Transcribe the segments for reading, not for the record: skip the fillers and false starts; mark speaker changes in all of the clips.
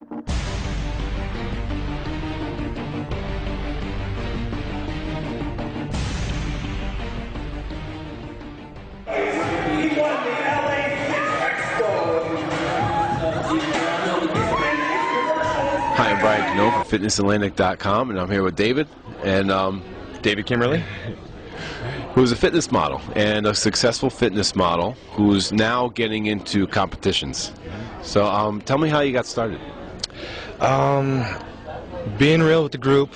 Speaker 1: Hi, I'm Brian Cannone from FitnessAtlantic.com, and I'm here with David and
Speaker 2: David Kimmerle,
Speaker 1: who's a fitness model and a successful fitness model who's now getting into competitions. So tell me how you got started.
Speaker 2: Being real with the group,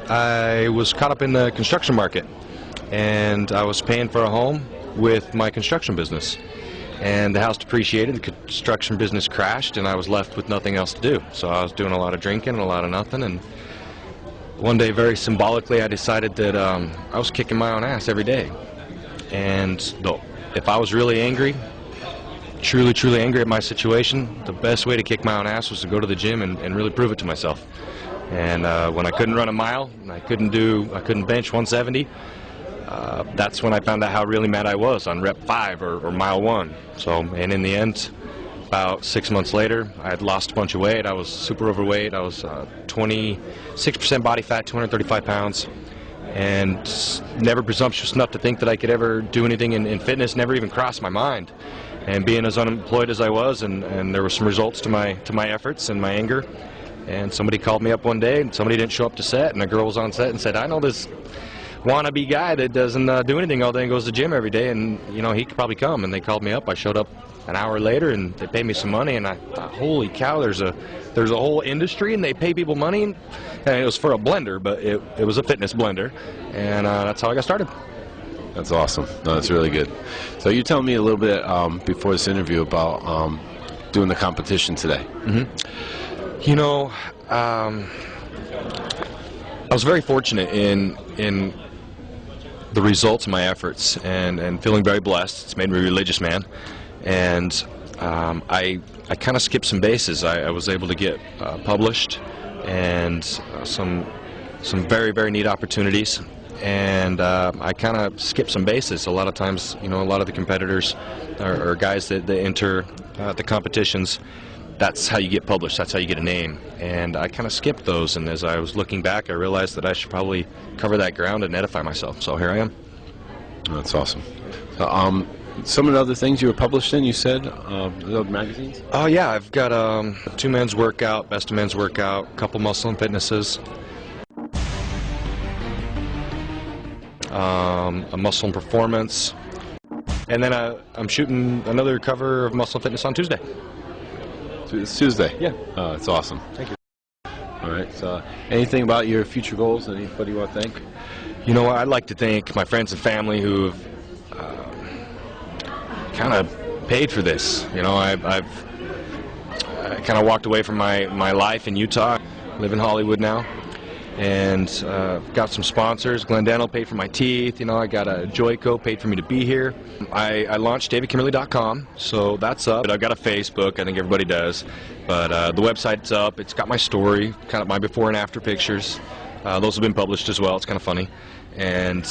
Speaker 2: I was caught up in the construction market, and I was paying for a home with my construction business. And the house depreciated, the construction business crashed, and I was left with nothing else to do. So I was doing a lot of drinking and a lot of nothing, and one day, very symbolically, I decided that I was kicking my own ass every day. And if I was really angry, truly angry at my situation, the best way to kick my own ass was to go to the gym and really prove it to myself. And when I couldn't run a mile, and I couldn't bench 170, that's when I found out how really mad I was on rep 5 or mile 1. So, and in the end, about 6 months later, I had lost a bunch of weight. I was super overweight. I was 26% body fat, 235 pounds, and never presumptuous enough to think that I could ever do anything in fitness. Never even crossed my mind. And being as unemployed as I was, and there were some results to my efforts and my anger. And somebody called me up one day, and somebody didn't show up to set, and a girl was on set and said, "I know this wannabe guy that doesn't do anything all day and goes to the gym every day, and you know he could probably come." And they called me up. I showed up an hour later, and they paid me some money, and I thought, holy cow, there's a whole industry, and they pay people money. And it was for a blender, but it was a fitness blender, and that's how I got started.
Speaker 1: That's awesome. No, that's really good. So you tell me a little bit before this interview about doing the competition today.
Speaker 2: You know, I was very fortunate in the results of my efforts, and feeling very blessed. It's made me a religious man, and I kind of skipped some bases. I was able to get published, and some very neat opportunities, and I kind of skipped some bases. A lot of times, you know, a lot of the competitors or guys that enter the competitions, that's how you get published, that's how you get a name. And I kind of skipped those, and as I was looking back, I realized that I should probably cover that ground and edify myself. So here I am.
Speaker 1: That's awesome. So, some of the other things you were published in, you said, the magazines?
Speaker 2: Oh yeah, I've got 2 Men's Workout, Best of Men's Workout, a couple Muscle and Fitnesses, a Muscle and Performance, and then I'm shooting another cover of Muscle and Fitness on Tuesday.
Speaker 1: It's Tuesday?
Speaker 2: Yeah.
Speaker 1: It's awesome.
Speaker 2: Thank you.
Speaker 1: All right. So, anything about your future goals? Anybody you want to thank?
Speaker 2: You know what? I'd like to thank my friends and family who have kind of paid for this. You know, I kind of walked away from my life in Utah, live in Hollywood now, and got some sponsors. Glendale paid for my teeth. You know, I got a Joyco paid for me to be here. I launched DavidKimmerle.com, so that's up. I've got a Facebook. I think everybody does, but the website's up. It's got my story, kind of my before and after pictures. Those have been published as well. It's kind of funny, and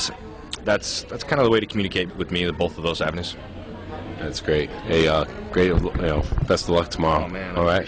Speaker 2: that's kind of the way to communicate with me. Both of those avenues.
Speaker 1: That's great. Hey, great. Best of luck tomorrow.
Speaker 2: Oh man,
Speaker 1: all right.